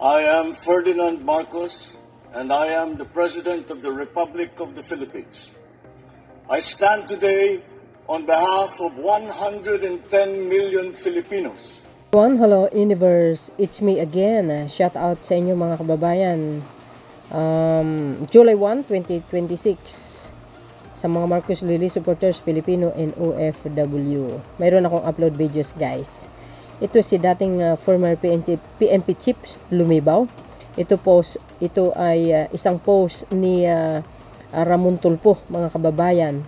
I am Ferdinand Marcos, and I am the President of the Republic of the Philippines. I stand today on behalf of 110 million Filipinos. Hello universe, it's me again. Shout out sa inyo mga kababayan. July 1, 2026 sa mga Marcos Lily supporters Filipino and OFW. Mayroon akong upload videos guys. Ito si dating former PNP Chips Lumibaw. Ito ay isang post ni Ramon Tulfo mga kababayan.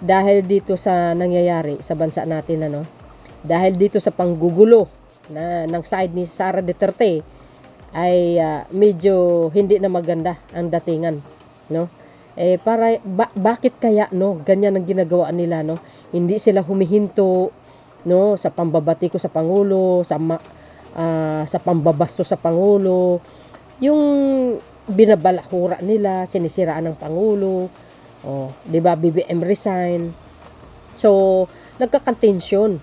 Dahil dito sa nangyayari sa bansa natin dahil dito sa panggugulo ng side ni Sara Duterte ay medyo hindi na maganda ang datingan, bakit kaya ganyan ang ginagawa nila, hindi sila humihinto sa pambabatiko sa pangulo, sa pambabasto sa pangulo, yung binabalahura nila, sinisiraan ng pangulo, 'di ba, BBM resign. So nagkakatensyon,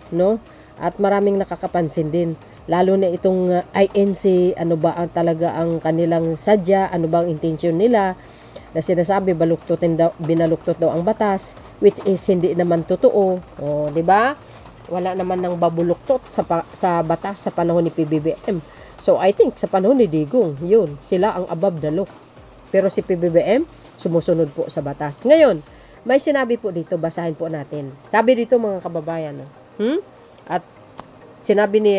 at maraming nakakapansin din, lalo na itong INC, ano ba ang talaga ang kanilang sadya, ano ba ang intensyon nila, na sinasabi binaluktot daw ang batas, which is hindi naman totoo, 'di ba? Wala naman nang babuluktot sa batas sa panahon ni PBBM. So I think sa panahon ni Digong, yun, sila ang above the law. Pero si PBBM sumusunod po sa batas. Ngayon, may sinabi po dito, basahin po natin. Sabi dito mga kababayan, at sinabi ni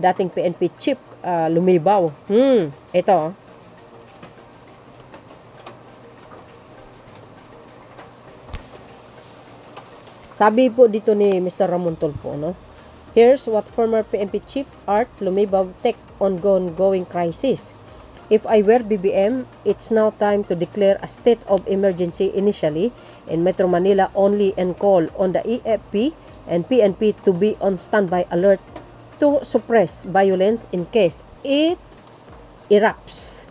dating PNP chief Lumibaw. Ito. Sabi po dito ni Mr. Ramon Tulfo, here's what former PNP chief Art Lumibaw take on ongoing crisis. If I were BBM, it's now time to declare a state of emergency initially in Metro Manila only and call on the EFP and PNP to be on standby alert to suppress violence in case it erupts.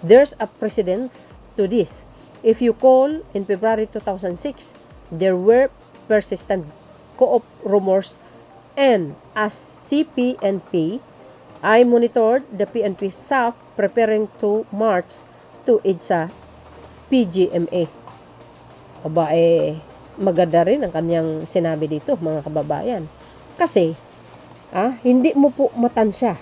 There's a precedence to this. If you call in February 2006, there were persistent co-op rumors, and as CPNP, I monitored the PNP staff preparing to march to EDSA PGMA. Maganda rin ang kanyang sinabi dito mga kababayan. Kasi, hindi mo po matansya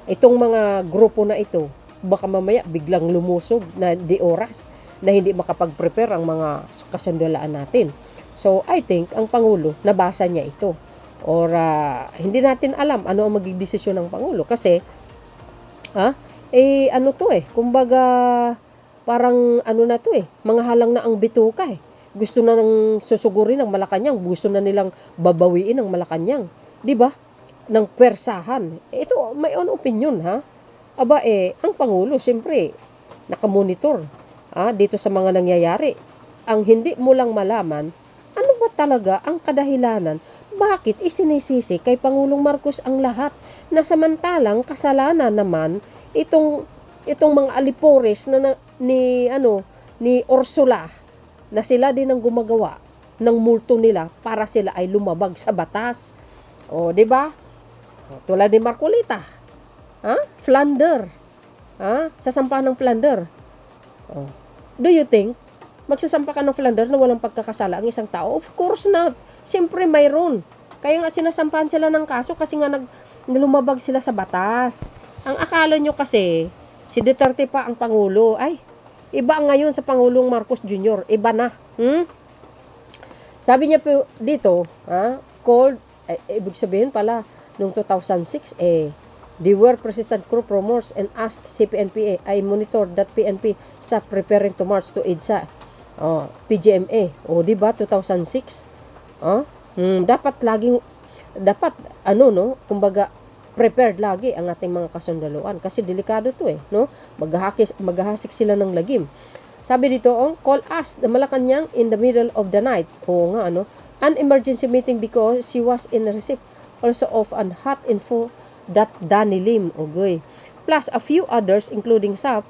itong mga grupo na ito. Baka mamaya biglang lumusog na di oras na hindi makapag-prepare ang mga kasundalaan natin. So, I think ang Pangulo, nabasa niya ito. Or hindi natin alam ano ang magiging desisyon ng Pangulo. Kasi, kumbaga, parang mga halang na ang bituka Gusto na nang susugurin ng Malacanang, gusto na nilang babawiin ng Malacanang. 'Di ba? Ng persahan. Ito, may own opinion, ang Pangulo, siyempre, nakamonitor, dito sa mga nangyayari. Ang hindi mo lang malaman, ano ba talaga ang kadahilanan? Bakit isinisisi kay Pangulong Marcos ang lahat? Na samantalang kasalanan naman itong mga alipores ni Ursula, na sila din ang gumagawa ng multo nila para sila ay lumabag sa batas. 'Di ba? Tulad ni Marcolita. Flander. Sasampahan ng Flander. Do you think magsasampa ka ng Flander na walang pagkakasala ang isang tao? Of course not. Siyempre mayroon. Kaya nga sinasampahan sila ng kaso kasi nga lumabag sila sa batas. Ang akala nyo kasi, si Duterte pa ang Pangulo. Ay, iba ngayon sa Pangulong Marcos Jr. Iba na. Sabi niya po dito, called, ibig sabihin pala, noong 2006, they were persistent group rumors and asked CPNPA, I monitored that PNP sa preparing to march to EDSA. PGMA. Diba, 2006? Dapat kumbaga, prepared lagi ang ating mga kasundaluan kasi delikado to maghahasik sila ng lagim. Sabi dito, call us the Malacanang in the middle of the night. An emergency meeting because she was in receipt also of an hot info that Danny Lim, plus a few others including SAP,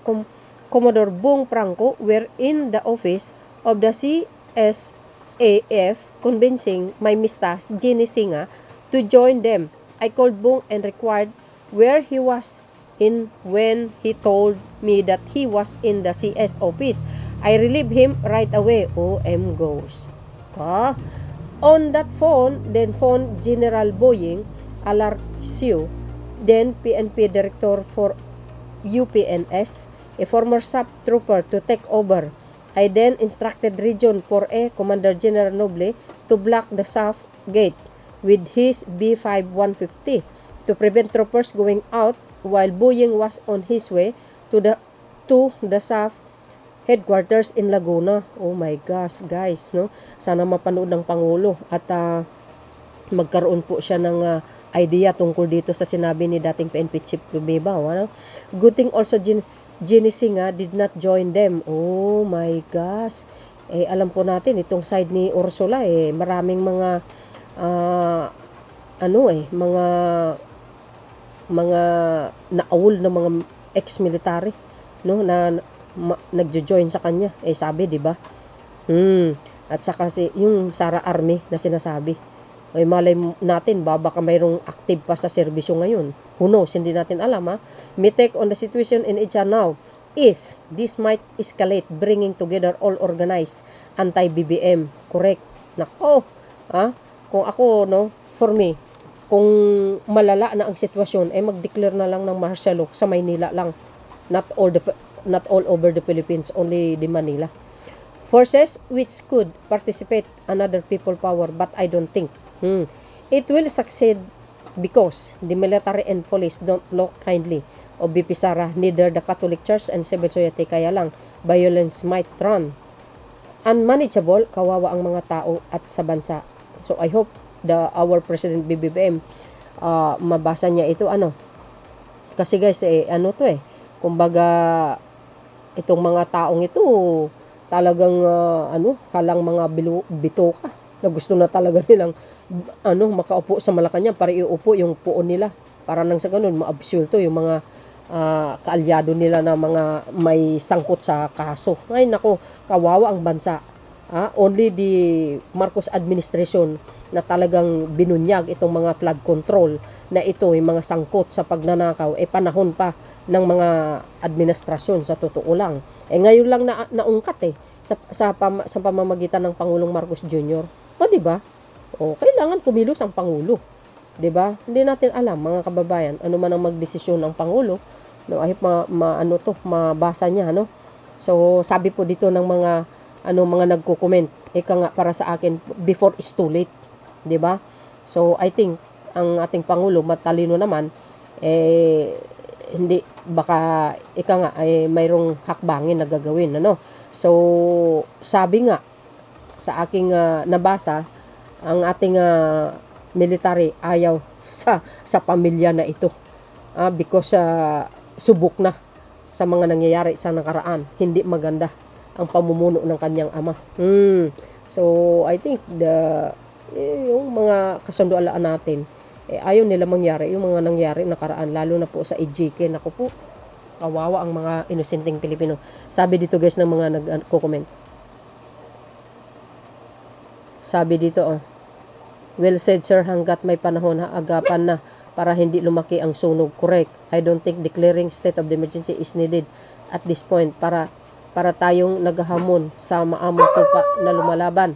Commodore Bong Franco were in the office of the CSAF convincing my mistas Jenny Singa to join them. I called Bong and required where he was in when he told me that he was in the CS office. I relieved him right away. OM goes. On that phone, then phone General Boying Alarcio, then PNP Director for UPNS, a former SAP trooper, to take over. I then instructed Region 4A Commander General Noble to block the south gate with his B-5 150 to prevent troopers going out while Boying was on his way to the south headquarters in Laguna. Oh my gosh, guys, no? Sana mapanood ng Pangulo at magkaroon po siya ng idea tungkol dito sa sinabi ni dating PNP Chief Lumebaw. Ano? Good thing also Genesee did not join them. Oh my gosh. Alam po natin itong side ni Ursula maraming mga mga naawol na mga ex-military, no, na nagjo-join sa kanya. Sabi, 'di ba? At saka yung Sara Army na sinasabi. Malay natin baka mayroong active pa sa serbisyo ngayon. Who knows? Hindi natin alam, ha? My take on the situation in Icha now is this might escalate, bringing together all organized anti-BBM. Correct. Nako, ha? Kung ako, no, for me, kung malala na ang sitwasyon, mag-declare na lang ng martial law sa Maynila lang. Not all over the Philippines, only the Manila. Forces which could participate another people power, but I don't think it will succeed because the military and police don't look kindly of BP Sara, neither the Catholic Church and civil society, kaya lang violence might run unmanageable, kawawa ang mga tao at sa bansa. So I hope our President BBM mabasa niya ito, kasi guys kumbaga itong mga taong ito talagang halang mga bitoka na gusto na talaga nilang makaupo sa Malacanang para iupo yung puon nila para nang sa ganun maabsulto yung mga kaalyado nila na mga may sangkot sa kaso. Ay nako, kawawa ang bansa. Only the Marcos administration na talagang binunyag itong mga flood control na ito yung mga sangkot sa pagnanakaw panahon pa ng mga administrasyon, sa totoo lang. Ngayon lang naungkat sa pamamagitan ng Pangulong Marcos Jr. Di ba? Kailangan kumilos ang Pangulo. 'Di ba? Hindi natin alam, mga kababayan, ano man ang magdesisyon ng Pangulo, no, ay mabasa niya, no. So, sabi po dito ng mga mga nagko-comment, nga para sa akin, before is too late, 'di ba? So, I think ang ating Pangulo matalino naman, hindi baka mayroong hakbangin na gagawin, So, sabi nga sa aking nabasa, ang ating military ayaw sa pamilya na ito, because subok na sa mga nangyayari sa nakaraan. Hindi maganda ang pamumuno ng kanyang ama. So I think yung mga kasundualaan natin, ayaw nila mangyari yung mga nangyari nakaraan, lalo na po sa EJK. Naku po, kawawa ang mga inosenteng Pilipino. Sabi dito guys ng mga nagko-comment. Sabi dito, well said sir, hanggat may panahon agapan na para hindi lumaki ang sunog. Correct. I don't think declaring state of the emergency is needed at this point para tayong naghahamon sa maamong tupa na lumalaban.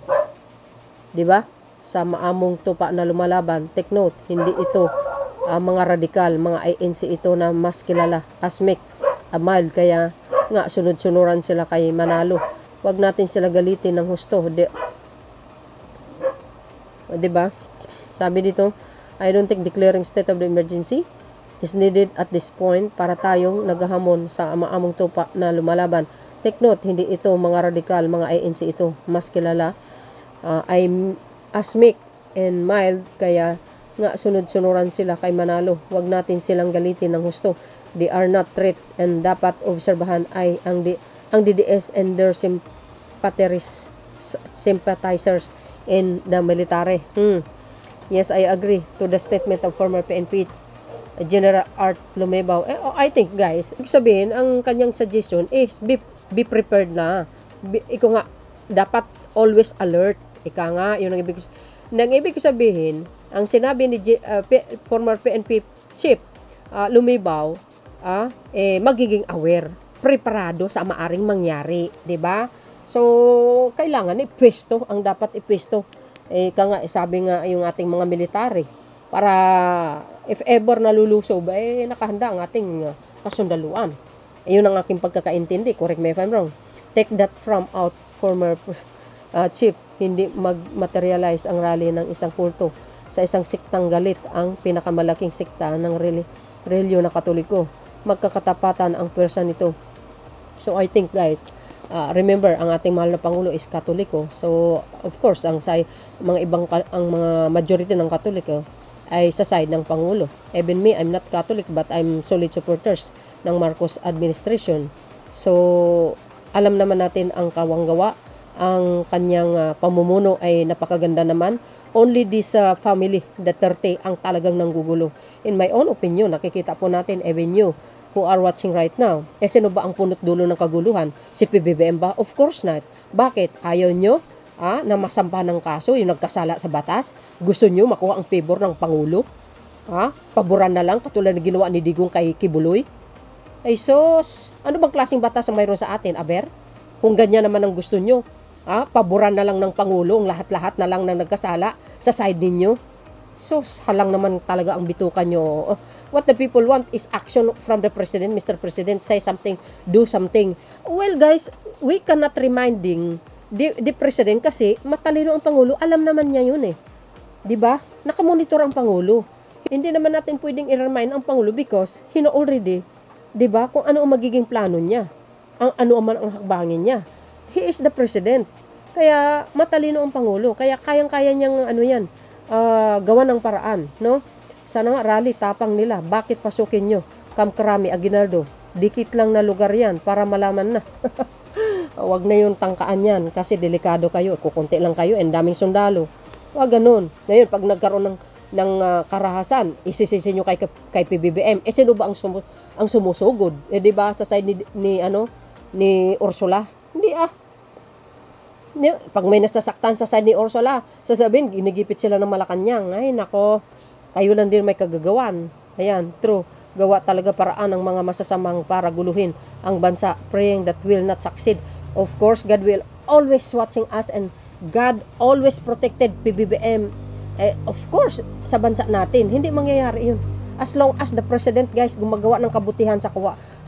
'Di ba? Sa maamong tupa na lumalaban. Take note, hindi ito mga radikal, mga ANC ito na mas kilala as Mick Mild, kaya nga sunod-sunuran sila kay Manalo. Huwag natin sila galitin ng husto. 'Di ba? Sabi dito, I don't think declaring state of the emergency is needed at this point para tayong naghahamon sa maamong tupa na lumalaban. Take note, hindi ito mga radikal, mga ANC ito, mas kilala ay Asmic and Mild, kaya nga sunod-sunuran sila kay Manalo. Huwag natin silang galitin ng husto. They are not threat, and dapat obserbahan ay ang DDS and their sympathizers in the military. Yes, I agree to the statement of former PNP General Art Lumebaw. I think guys, ibig sabihin, ang kanyang suggestion is be prepared na. Ikaw nga, dapat always alert. Ika nga, yun ang ibig sabihin, ang sinabi ni former PNP Chief Lumebaw, magiging aware, preparado sa maaring mangyari, 'di ba? So, kailangan ipwesto ang dapat ipwesto. Sabi nga yung ating mga military, para if ever nalulusob, nakahanda ang ating kasundaluan. Yun ang aking pagkakaintindi. Correct me if I'm wrong. Take that from out former chief. Hindi mag-materialize ang rally ng isang kulto sa isang siktang galit, ang pinakamalaking sikta ng reliyon na Katoliko. Magkakatapatan ang pwersa nito. So I think guys, remember ang ating mahal na Pangulo is Katoliko. So of course ang mga majority ng Katoliko ay sa side ng Pangulo. Even me, I'm not Catholic but I'm solid supporters ng Marcos administration. So alam naman natin ang kawanggawa, ang kanyang pamumuno ay napakaganda naman. Only this family, Duterte, ang talagang nanggugulo. In my own opinion, nakikita po natin, even you who are watching right now, sino ba ang punot dulo ng kaguluhan? Si PBBM ba? Of course not. Bakit? Ayaw nyo na masampa ng kaso, yung nagkasala sa batas? Gusto nyo makuha ang favor ng Pangulo? Paboran na lang, katulad ng ginawa ni Digong kay Kibuloy? Ay sos, ano bang klaseng batas ang mayroon sa atin, Aber? Kung ganyan naman ang gusto nyo, paboran na lang ng Pangulo, ang lahat-lahat na lang na nagkasala sa side ninyo. Sos, halang naman talaga ang bitukan nyo. What the people want is action from the President. Mr. President, say something, do something. Well guys, we cannot reminding the President kasi matalino ang Pangulo. Alam naman niya yun eh. Diba? Nakamonitor ang Pangulo. Hindi naman natin pwedeng i-remind ang Pangulo because he know already, diba, kung ano ang magiging plano niya. Ano man ang hakbangin niya. He is the President. Kaya matalino ang Pangulo. Kaya kayang-kaya niyang gawa ng paraan, no? Sana nga rally tapang nila. Bakit pasukin nyo? Kamkrami, Aguinaldo. Dikit lang na lugar yan para malaman na. Huwag na yung tangkaan yan kasi delikado kayo. Kukunti lang kayo and daming sundalo. Huwag ganun. Ngayon, pag nagkaroon ng karahasan, isisisi nyo kay PBBM. Sino ba ang sumusugod? Diba sa side ni Ursula? Hindi Pag may nasasaktan sa side ni Ursula, sasabihin, ginigipit sila ng Malacanang. Ay, nako, kayo lang din may kagagawan. Ayan, true. Gawa talaga paraan ng mga masasamang para guluhin ang bansa. Praying that will not succeed. Of course, God will always watching us and God always protected PBBM. Of course, sa bansa natin, hindi mangyayari yun. As long as the President, guys, gumagawa ng kabutihan sa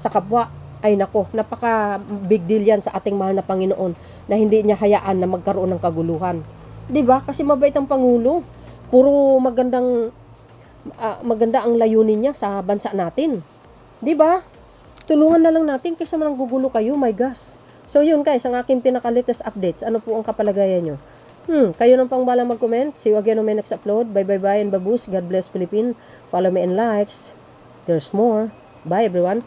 kapwa, ay nako, napaka big deal yan sa ating mahal na Panginoon na hindi niya hayaan na magkaroon ng kaguluhan. 'Di ba? Kasi mabait ang Pangulo. Puro maganda ang layunin niya sa bansa natin. 'Di ba? Tulungan na lang natin kaysa man gugulo kayo, my gosh. So yun guys, ang aking pinaka-latest updates. Ano po ang kapalagayan nyo? Kayo nang pangbalang mag-comment. See you again on my next upload. Bye and babush. God bless Philippines. Follow me and likes. There's more. Bye everyone.